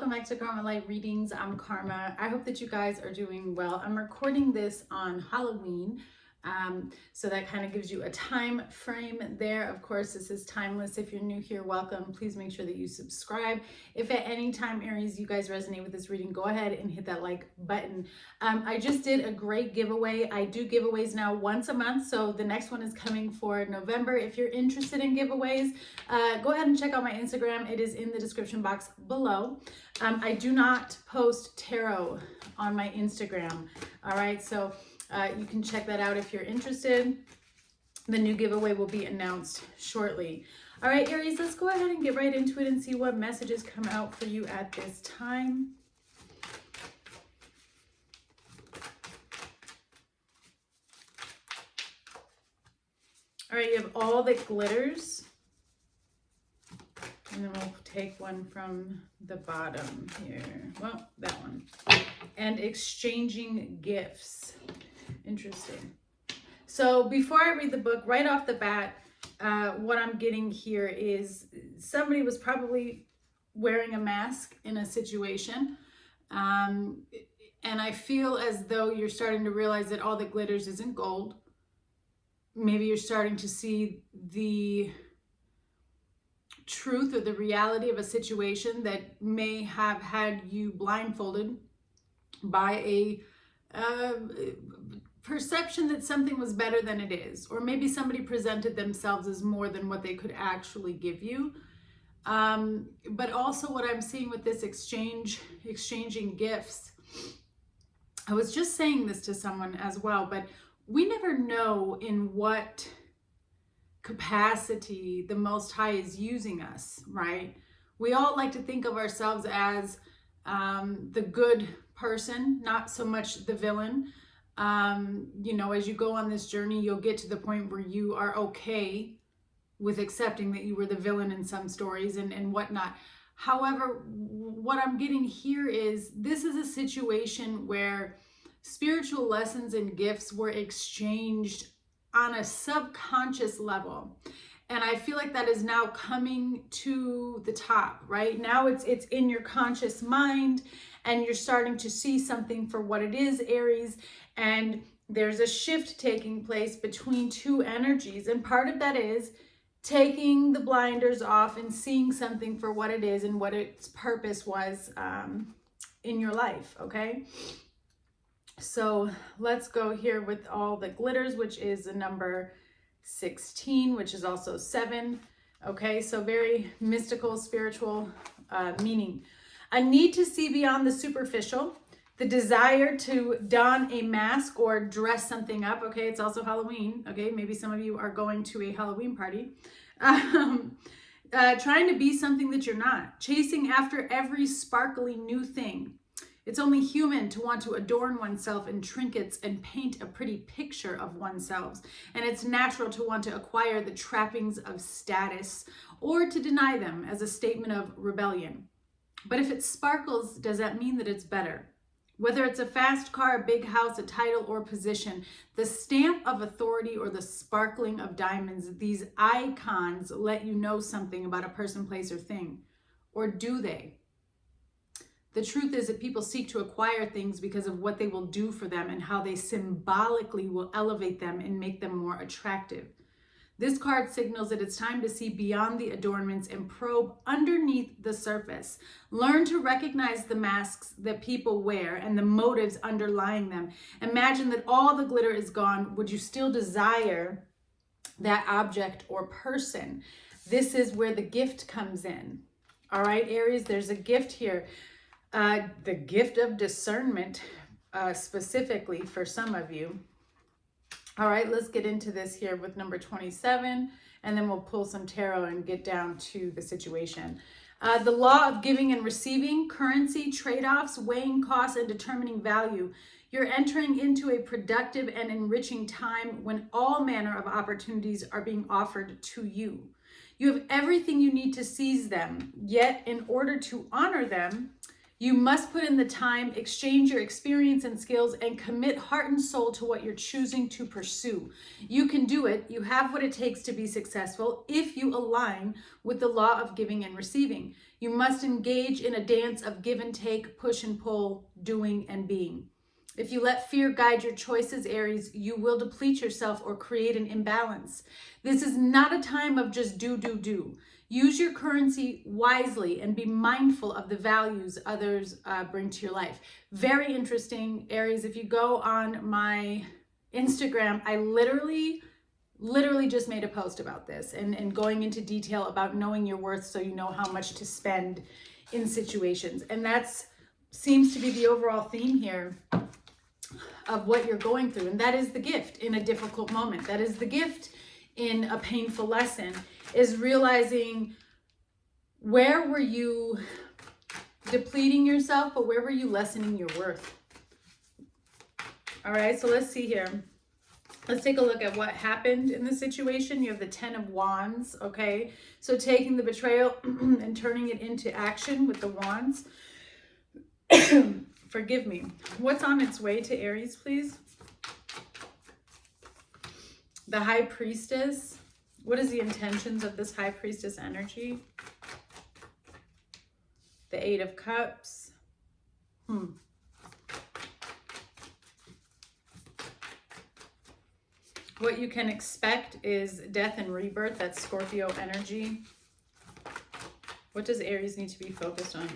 welcome back to Karma Light Readings. I'm Karma. I hope that you guys are doing well. I'm recording this on Halloween, so that kind of gives you a time frame there. Of course, this is timeless. If you're new here, welcome. Please make sure that you subscribe. If at any time, Aries, you guys resonate with this reading, go ahead and hit that like button. I just did a great giveaway. I do giveaways now once a month, so the next one is coming for November. If you're interested in giveaways, go ahead and check out my Instagram. It is in the description box below. I do not post tarot on my Instagram. All right, so you can check that out if you're interested. The new giveaway will be announced shortly. All right, Aries, let's go ahead and get right into it and see what messages come out for you at this time. All right, you have all that glitters. And then we'll take one from the bottom here. Well, that one. And exchanging gifts. Interesting. So before I read the book, right off the bat, what I'm getting here is somebody was probably wearing a mask in a situation. And I feel as though you're starting to realize that all that glitters isn't gold. Maybe you're starting to see the truth or the reality of a situation that may have had you blindfolded by a perception that something was better than it is, or maybe somebody presented themselves as more than what they could actually give you. But also what I'm seeing with this exchanging gifts, I was just saying this to someone as well, but we never know in what capacity the Most High is using us, right? We all like to think of ourselves as the good person, not so much the villain. You know, as you go on this journey, you'll get to the point where you are okay with accepting that you were the villain in some stories and whatnot. However, what I'm getting here is this is a situation where spiritual lessons and gifts were exchanged on a subconscious level. And I feel like that is now coming to the top, right? Now it's in your conscious mind and you're starting to see something for what it is, Aries. And there's a shift taking place between two energies. And part of that is taking the blinders off and seeing something for what it is and what its purpose was in your life, okay? So let's go here with all the glitters, which is the number 16, which is also 7. Okay, so very mystical, spiritual meaning. A need to see beyond the superficial, the desire to don a mask or dress something up. Okay, it's also Halloween. Okay, maybe some of you are going to a Halloween party. Trying to be something that you're not. Chasing after every sparkly new thing. It's only human to want to adorn oneself in trinkets and paint a pretty picture of oneself. And it's natural to want to acquire the trappings of status or to deny them as a statement of rebellion. But if it sparkles, does that mean that it's better? Whether it's a fast car, a big house, a title, or position, the stamp of authority or the sparkling of diamonds, these icons let you know something about a person, place, or thing. Or do they? The truth is that people seek to acquire things because of what they will do for them and how they symbolically will elevate them and make them more attractive. This card signals that it's time to see beyond the adornments and probe underneath the surface. Learn to recognize the masks that people wear and the motives underlying them. Imagine that all the glitter is gone. Would you still desire that object or person? This is where the gift comes in. All right, Aries, there's a gift here. The gift of discernment, specifically for some of you. All right, let's get into this here with number 27, and then we'll pull some tarot and get down to the situation. The law of giving and receiving, currency, trade-offs, weighing costs, and determining value. You're entering into a productive and enriching time when all manner of opportunities are being offered to you. You have everything you need to seize them, yet in order to honor them, You must put in the time, exchange your experience and skills, and commit heart and soul to what you're choosing to pursue. You can do it. You have what it takes to be successful if you align with the law of giving and receiving. You must engage in a dance of give and take, push and pull, doing and being. If you let fear guide your choices, Aries, you will deplete yourself or create an imbalance. This is not a time of just do. Use your currency wisely and be mindful of the values others bring to your life. Very interesting, Aries. If you go on my Instagram, I literally just made a post about this and going into detail about knowing your worth so you know how much to spend in situations. And that's seems to be the overall theme here of what you're going through. And that is the gift in a difficult moment. That is the gift in a painful lesson, is realizing where were you depleting yourself, but where were you lessening your worth? All right, so let's see here. Let's take a look at what happened in the situation. You have the 10 of Wands, okay? So taking the betrayal and turning it into action with the Wands. Forgive me. What's on its way to Aries, please? The High Priestess. What is the intentions of this High Priestess energy? The Eight of Cups. What you can expect is death and rebirth. That's Scorpio energy. What does Aries need to be focused on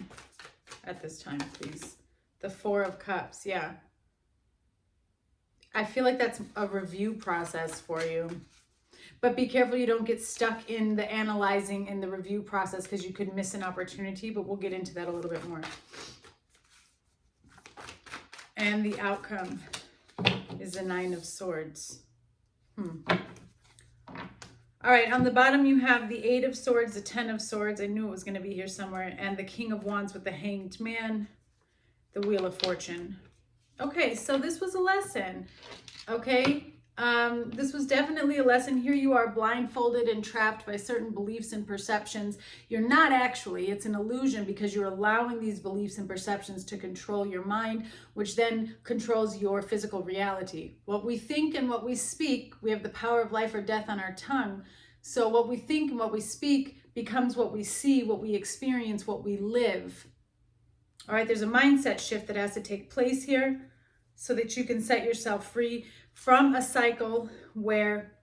at this time, please? The Four of Cups, yeah. I feel like that's a review process for you. But be careful you don't get stuck in the analyzing and the review process, because you could miss an opportunity, but we'll get into that a little bit more. And the outcome is the Nine of Swords. All right, on the bottom you have the Eight of Swords, the 10 of Swords. I knew it was going to be here somewhere. And the King of Wands with the Hanged Man, the Wheel of Fortune. Okay, so this was a lesson, okay? This was definitely a lesson. Here you are blindfolded and trapped by certain beliefs and perceptions. You're not actually, it's an illusion, because you're allowing these beliefs and perceptions to control your mind, which then controls your physical reality. What we think and what we speak, we have the power of life or death on our tongue. So what we think and what we speak becomes what we see, what we experience, what we live. All right, there's a mindset shift that has to take place here so that you can set yourself free from a cycle where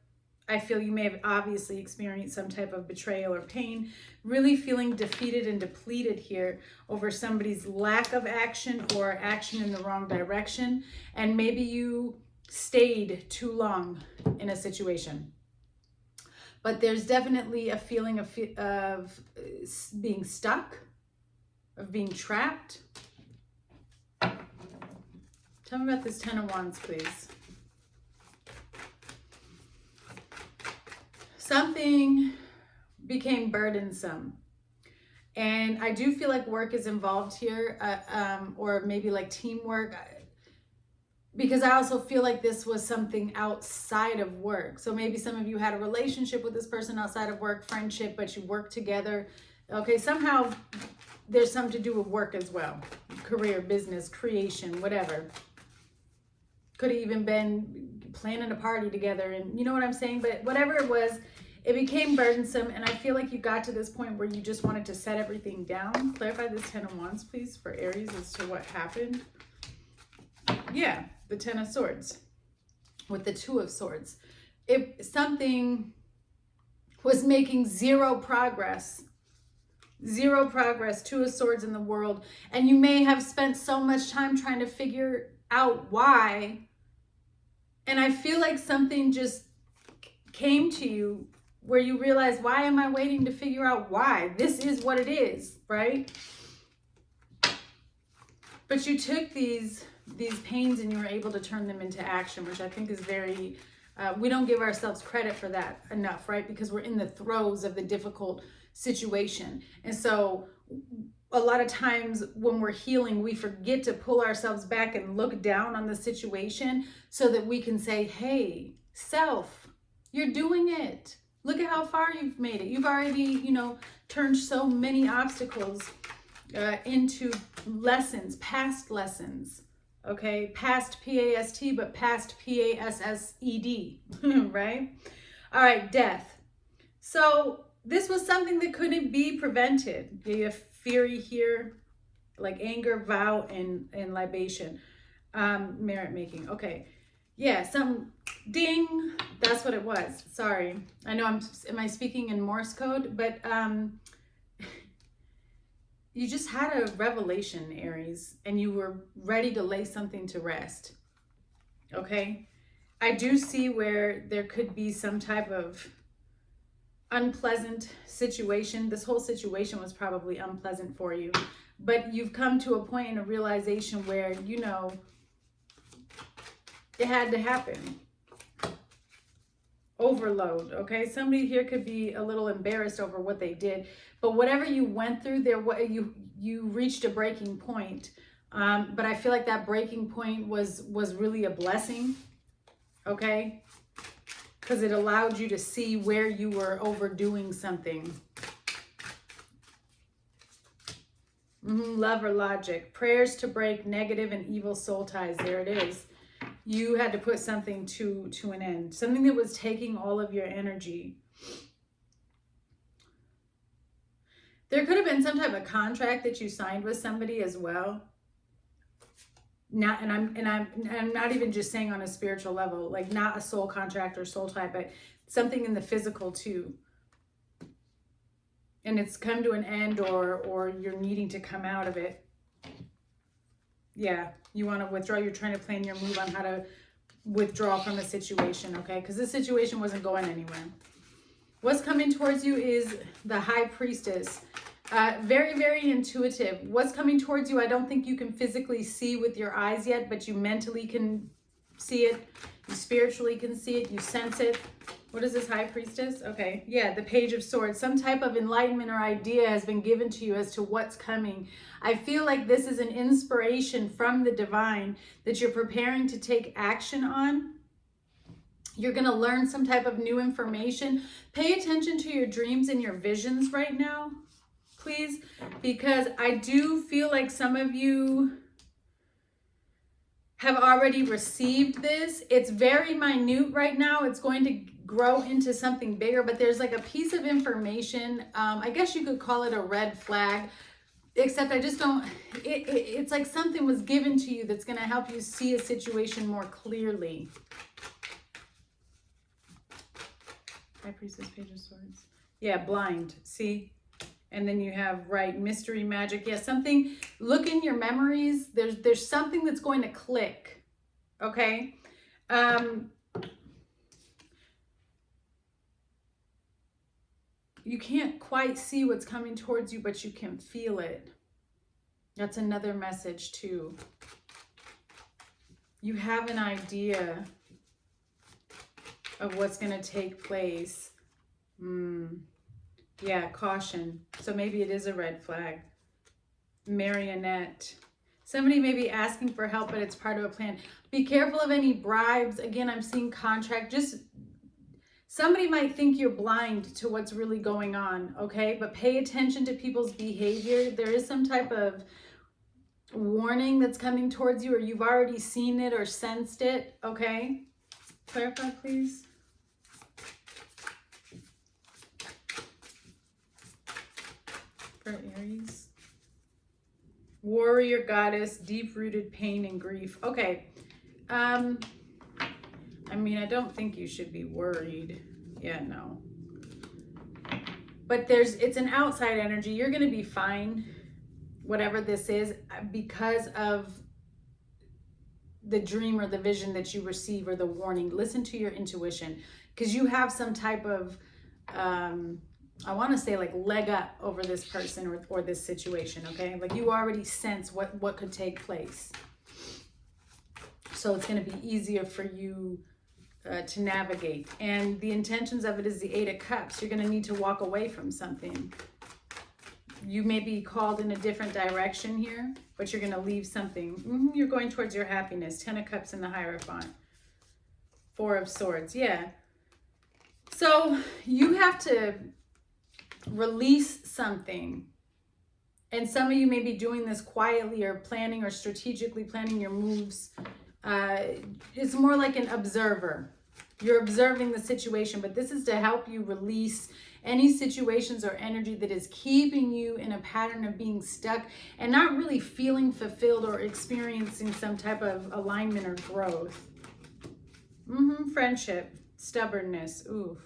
I feel you may have obviously experienced some type of betrayal or pain, really feeling defeated and depleted here over somebody's lack of action or action in the wrong direction. And maybe you stayed too long in a situation. But there's definitely a feeling of being stuck, of being trapped. Tell me about this 10 of Wands, please. Something became burdensome. And I do feel like work is involved here, or maybe like teamwork, because I also feel like this was something outside of work. So maybe some of you had a relationship with this person outside of work, friendship, but you work together. Okay, somehow there's something to do with work as well. Career, business, creation, whatever. Could have even been planning a party together, and you know what I'm saying? But whatever it was, it became burdensome, and I feel like you got to this point where you just wanted to set everything down. Clarify this 10 of Wands, please, for Aries as to what happened. Yeah, the 10 of Swords with the 2 of Swords. Something was making zero progress. 2 of Swords in the world. And you may have spent so much time trying to figure out why. And I feel like something just came to you where you realize, why am I waiting to figure out why? This is what it is, right? But you took these pains and you were able to turn them into action, which I think is very, we don't give ourselves credit for that enough, right? Because we're in the throes of the difficult situation. And so a lot of times when we're healing, we forget to pull ourselves back and look down on the situation so that we can say, hey, self, you're doing it. Look at how far you've made it. You've already, turned so many obstacles into lessons, past lessons. Okay, past P-A-S-T, but past P-A-S-S-E-D, right? All right, death. So this was something that couldn't be prevented. You have fury here, like anger, vow, and libation. Merit making. Okay. Yeah, some ding. That's what it was. Sorry. I know am I speaking in Morse code? But you just had a revelation, Aries, and you were ready to lay something to rest. Okay? I do see where there could be some type of unpleasant situation. This whole situation was probably unpleasant for you. But you've come to a point in a realization where, you know, it had to happen. Overload, okay? Somebody here could be a little embarrassed over what they did, but whatever you went through, you reached a breaking point. But I feel like that breaking point was really a blessing, okay? Because it allowed you to see where you were overdoing something. Love or logic. Prayers to break negative and evil soul ties. There it is. You had to put something to an end. Something that was taking all of your energy. There could have been some type of contract that you signed with somebody as well. Not, and I'm not even just saying on a spiritual level, like not a soul contract or soul tie, but something in the physical too. And it's come to an end, or you're needing to come out of it. Yeah, you want to withdraw. You're trying to plan your move on how to withdraw from a situation, okay? Because this situation wasn't going anywhere. What's coming towards you is the High Priestess. Very, very intuitive. What's coming towards you, I don't think you can physically see with your eyes yet, but you mentally can see it. You spiritually can see it. You sense it. What is this, High Priestess? Okay, yeah, the Page of Swords. Some type of enlightenment or idea has been given to you as to what's coming. I feel like this is an inspiration from the divine that you're preparing to take action on. You're going to learn some type of new information. Pay attention to your dreams and your visions right now, please, because I do feel like some of you have already received this. It's very minute right now. It's going to grow into something bigger, but there's like a piece of information. I guess you could call it a red flag, except I just don't, it's like something was given to you that's going to help you see a situation more clearly. High Priestess, Page of Swords. Yeah, blind. See? And then you have, right, mystery, magic. Yeah, something, look in your memories. There's something that's going to click, okay? You can't quite see what's coming towards you, but you can feel it. That's another message too. You have an idea of what's going to take place. Yeah, caution. So maybe it is a red flag. Marionette. Somebody may be asking for help, but it's part of a plan. Be careful of any bribes. Again, I'm seeing contract. Just somebody might think you're blind to what's really going on, okay? But pay attention to people's behavior. There is some type of warning that's coming towards you, or you've already seen it or sensed it, okay? Clarify, please. For Aries. Warrior goddess, deep-rooted pain and grief. Okay. I mean, I don't think you should be worried. Yeah, no. But it's an outside energy. You're going to be fine, whatever this is, because of the dream or the vision that you receive or the warning. Listen to your intuition, because you have some type of, I want to say like leg up over this person or this situation, okay? Like you already sense what could take place. So it's going to be easier for you to navigate. And the intentions of it is the 8 of Cups. You're going to need to walk away from something. You may be called in a different direction here, but you're going to leave something. You're going towards your happiness. 10 of Cups in the Hierophant. 4 of Swords. Yeah. So you have to release something And some of you may be doing this quietly or planning or strategically planning your moves. It's more like an observer. You're observing the situation, but this is to help you release any situations or energy that is keeping you in a pattern of being stuck and not really feeling fulfilled or experiencing some type of alignment or growth. Friendship, stubbornness, oof.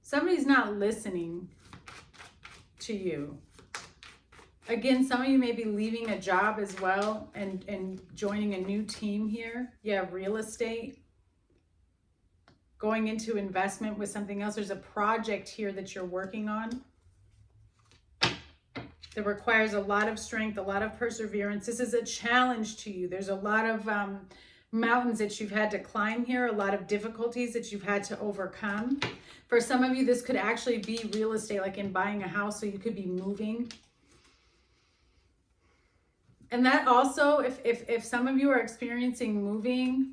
Somebody's not listening to you. Again, some of you may be leaving a job as well and joining a new team here. Yeah, real estate. Going into investment with something else. There's a project here that you're working on that requires a lot of strength, a lot of perseverance. This is a challenge to you. There's a lot of mountains that you've had to climb here, a lot of difficulties that you've had to overcome. For some of you, this could actually be real estate, like in buying a house, so you could be moving. And that also, if some of you are experiencing moving,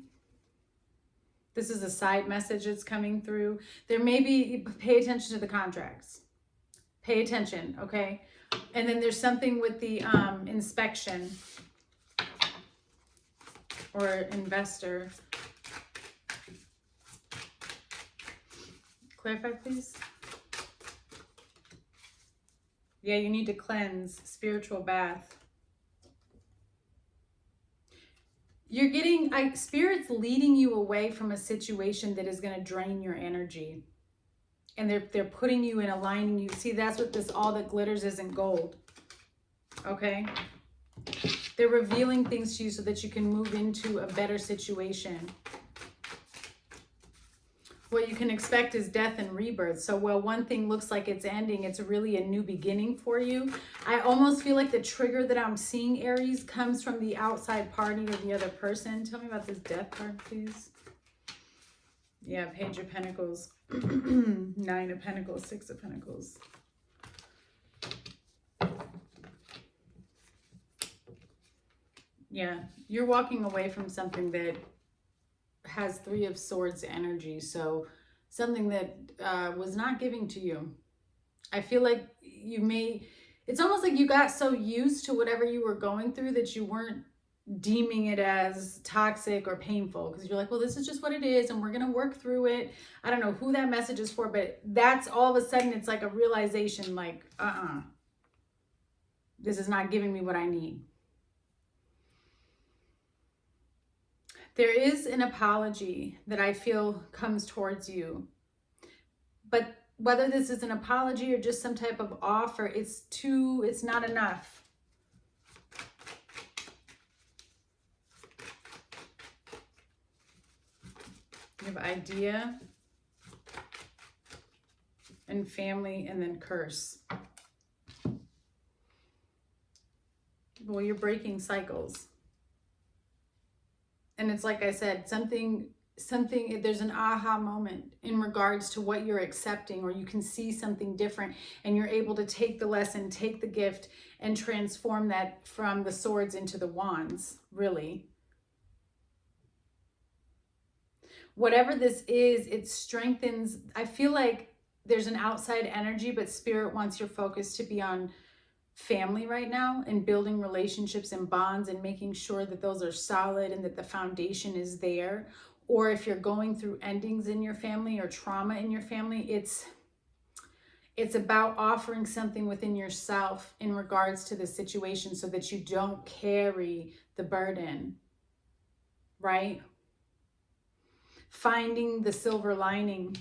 this is a side message that's coming through. There may be, pay attention to the contracts. Pay attention, okay? And then there's something with the inspection or investor. Clarify, please. Yeah, you need to cleanse, spiritual bath. You're getting, Spirit's leading you away from a situation that is going to drain your energy. And they're putting you and aligning you. See, that's what this all that glitters isn't gold. Okay? They're revealing things to you so that you can move into a better situation. What you can expect is death and rebirth. So while one thing looks like it's ending, it's really a new beginning for you. I almost feel like the trigger that I'm seeing, Aries, comes from the outside party or the other person. Tell me about this death card, please. Yeah, Page of Pentacles, 9 of Pentacles, 6 of Pentacles. Yeah, you're walking away from something that has 3 of Swords energy. So something that was not giving to you. I feel like you may, it's almost like you got so used to whatever you were going through that you weren't deeming it as toxic or painful, because you're like, well, this is just what it is and we're going to work through it. I don't know who that message is for, but that's all of a sudden it's like a realization, like, this is not giving me what I need. There is an apology that I feel comes towards you. But whether this is an apology or just some type of offer, it's not enough. You have idea and family and then curse. Well, you're breaking cycles. And it's like I said, something, there's an aha moment in regards to what you're accepting, or you can see something different and you're able to take the lesson, take the gift and transform that from the swords into the wands, really. Whatever this is, it strengthens. I feel like there's an outside energy, but Spirit wants your focus to be on family right now and building relationships and bonds and making sure that those are solid and that the foundation is there. Or if you're going through endings in your family or trauma in your family, it's about offering something within yourself in regards to the situation so that you don't carry the burden, right? Finding the silver lining.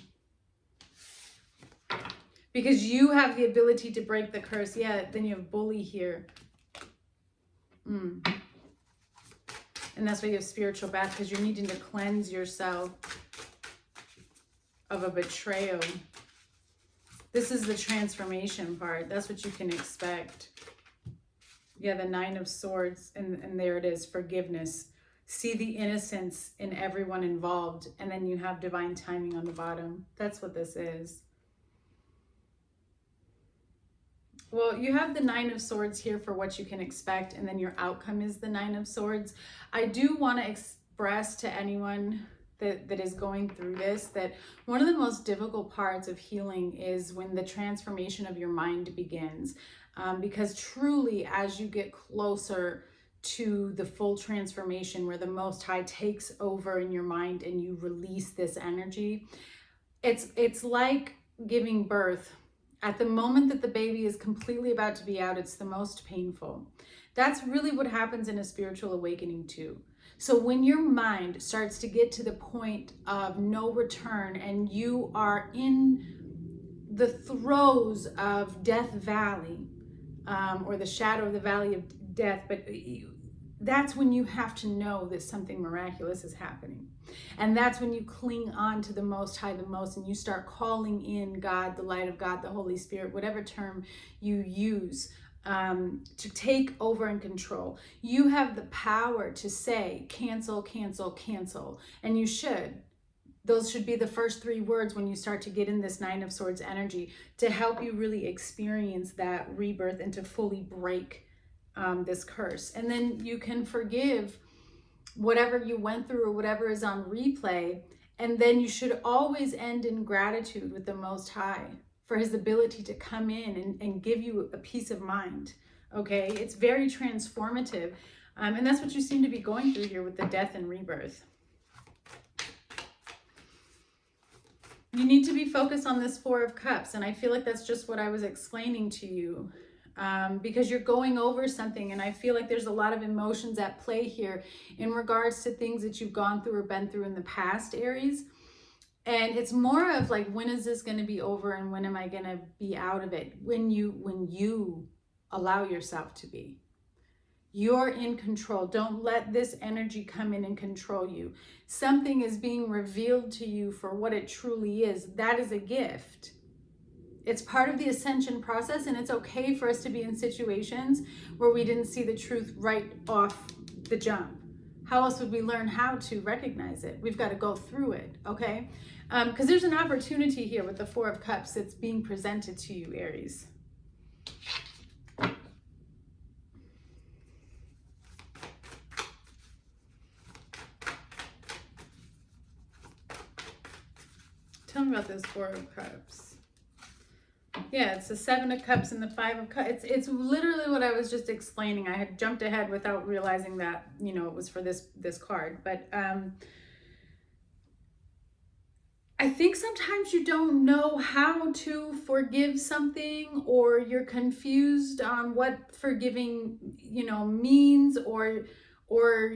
Because you have the ability to break the curse. Yeah, then you have bully here. And that's why you have spiritual bath, because you're needing to cleanse yourself of a betrayal. This is the transformation part. That's what you can expect. Yeah, the 9 of Swords, and there it is, forgiveness. See the innocence in everyone involved, and then you have divine timing on the bottom. That's what this is. Well, you have the 9 of Swords here for what you can expect, and then your outcome is the 9 of Swords. I do want to express to anyone that is going through this, that one of the most difficult parts of healing is when the transformation of your mind begins. Because truly, as you get closer to the full transformation where the Most High takes over in your mind and you release this energy, it's like giving birth. At the moment that the baby is completely about to be out, it's the most painful. That's really what happens in a spiritual awakening too. So when your mind starts to get to the point of no return and you are in the throes of Death Valley, or the shadow of the valley of death, but that's when you have to know that something miraculous is happening. And that's when you cling on to the Most High the most, and you start calling in God, the light of God, the Holy Spirit, whatever term you use, to take over and control. You have the power to say, cancel, cancel, cancel. And you should. Those should be the first 3 words when you start to get in this Nine of Swords energy, to help you really experience that rebirth and to fully break this curse. And then you can forgive whatever you went through or whatever is on replay. And then you should always end in gratitude with the Most High for his ability to come in and give you a peace of mind. Okay, it's very transformative. And that's what you seem to be going through here with the death and rebirth. You need to be focused on this Four of Cups. And I feel like that's just what I was explaining to you. Because you're going over something, and I feel like there's a lot of emotions at play here in regards to things that you've gone through or been through in the past, Aries. And it's more of like, when is this going to be over and when am I going to be out of it? When you allow yourself to be. You're in control. Don't let this energy come in and control you. Something is being revealed to you for what it truly is. That is a gift. It's part of the ascension process, and it's okay for us to be in situations where we didn't see the truth right off the jump. How else would we learn how to recognize it? We've got to go through it, okay? Because there's an opportunity here with the Four of Cups that's being presented to you, Aries. Tell me about this Four of Cups. Yeah, it's the Seven of Cups and the Five of Cups. It's literally what I was just explaining. I had jumped ahead without realizing that, you know, it was for this card. But I think sometimes you don't know how to forgive something, or you're confused on what forgiving, you know, means, or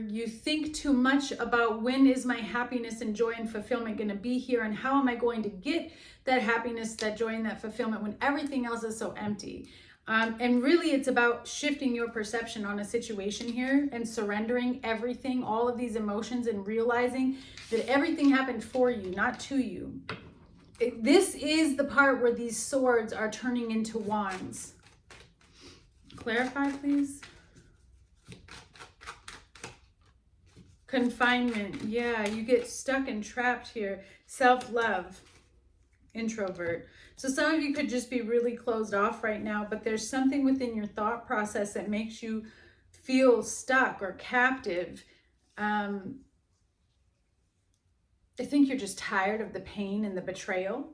you think too much about when is my happiness and joy and fulfillment going to be here, and how am I going to get that happiness, that joy, and that fulfillment when everything else is so empty. And really, it's about shifting your perception on a situation here and surrendering everything, all of these emotions, and realizing that everything happened for you, not to you. This is the part where these swords are turning into wands. Clarify, please. Confinement. Yeah, you get stuck and trapped here. Self-love. Introvert. So some of you could just be really closed off right now, but there's something within your thought process that makes you feel stuck or captive. I think you're just tired of the pain and the betrayal.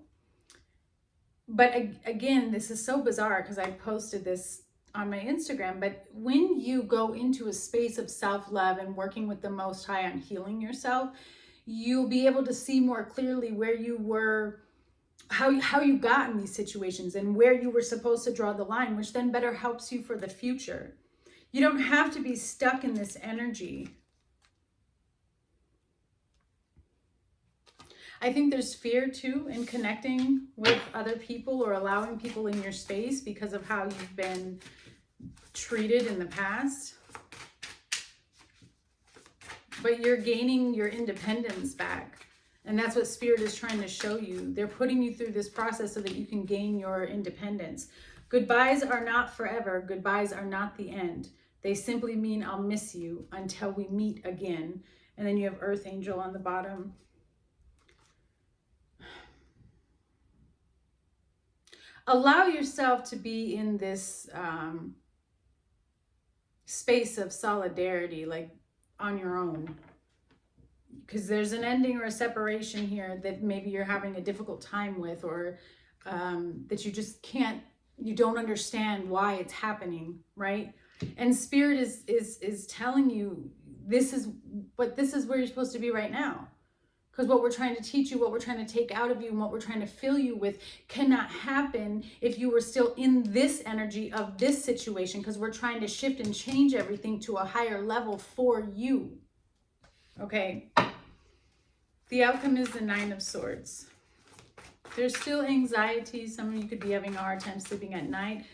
But again, this is so bizarre because I posted this on my Instagram, but when you go into a space of self-love and working with the Most High on healing yourself, you'll be able to see more clearly where you were, how you got in these situations, and where you were supposed to draw the line, which then better helps you for the future. You don't have to be stuck in this energy. I think there's fear too in connecting with other people or allowing people in your space because of how you've been treated in the past. But you're gaining your independence back. And that's what Spirit is trying to show you. They're putting you through this process so that you can gain your independence. Goodbyes are not forever. Goodbyes are not the end. They simply mean I'll miss you until we meet again. And then you have Earth Angel on the bottom. Allow yourself to be in this space of solidarity, like on your own. because there's an ending or a separation here that maybe you're having a difficult time with, or that you just can't, you don't understand why it's happening, right? And Spirit is telling you this is where you're supposed to be right now. Because what we're trying to teach you, what we're trying to take out of you, and what we're trying to fill you with cannot happen if you were still in this energy of this situation, because we're trying to shift and change everything to a higher level for you. Okay? The outcome is the Nine of Swords. There's still anxiety. Some of you could be having a hard time sleeping at night.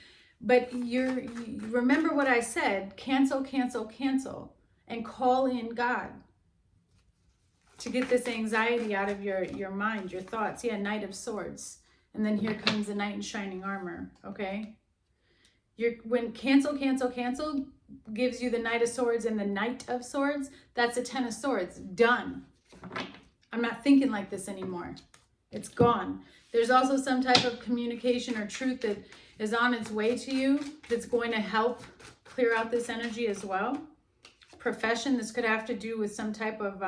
But you remember what I said. Cancel, cancel, cancel. And call in God to get this anxiety out of your mind, your thoughts. Yeah, Knight of Swords. And then here comes the Knight in Shining Armor. Okay? When cancel, cancel, cancel gives you the Knight of Swords and the Knight of Swords, that's a Ten of Swords. Done. I'm not thinking like this anymore. It's gone. There's also some type of communication or truth that is on its way to you that's going to help clear out this energy as well. Profession, this could have to do with some type of,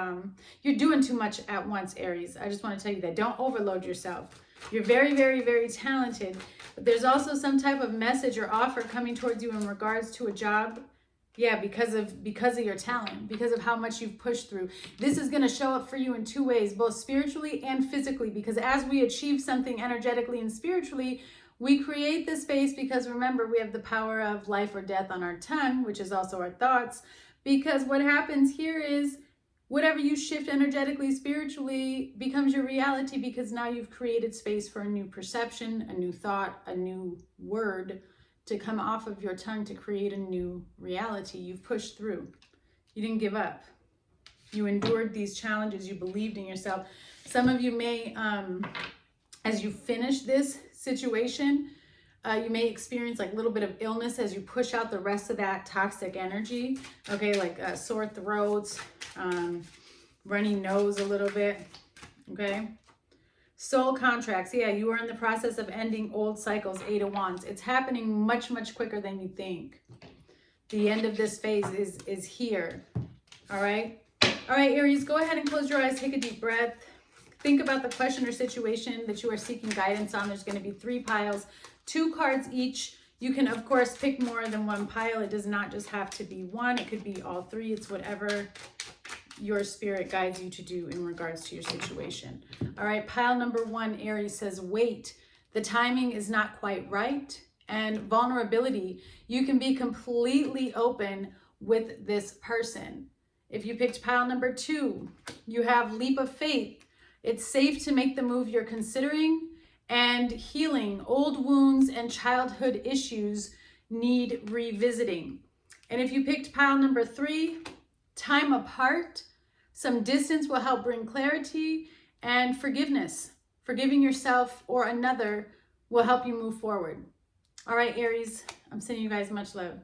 you're doing too much at once, Aries. I just want to tell you that. Don't overload yourself. You're very, very, very talented. But there's also some type of message or offer coming towards you in regards to a job. Yeah, because of your talent, because of how much you've pushed through. This is going to show up for you in two ways, both spiritually and physically, because as we achieve something energetically and spiritually, we create the space, because remember, we have the power of life or death on our tongue, which is also our thoughts, because what happens here is whatever you shift energetically, spiritually becomes your reality, because now you've created space for a new perception, a new thought, a new word to come off of your tongue to create a new reality. You've pushed through. You didn't give up. You endured these challenges. You believed in yourself. Some of you may, as you finish this situation, you may experience like a little bit of illness as you push out the rest of that toxic energy. Okay, like sore throats, runny nose a little bit. Okay. Soul contracts. Yeah, you are in the process of ending old cycles, Eight of Wands. It's happening much, much quicker than you think. The end of this phase is here. All right? All right, Aries, go ahead and close your eyes. Take a deep breath. Think about the question or situation that you are seeking guidance on. There's going to be 3 piles, 2 cards each. You can, of course, pick more than one pile. It does not just have to be one. It could be all 3. It's whatever your spirit guides you to do in regards to your situation. All right, pile number 1, Aries, says, wait. The timing is not quite right. And vulnerability. You can be completely open with this person. If you picked pile number 2, you have leap of faith. It's safe to make the move you're considering, and healing. Old wounds and childhood issues need revisiting. And if you picked pile number 3, time apart, some distance will help bring clarity, and forgiveness. Forgiving yourself or another will help you move forward. All right, Aries, I'm sending you guys much love.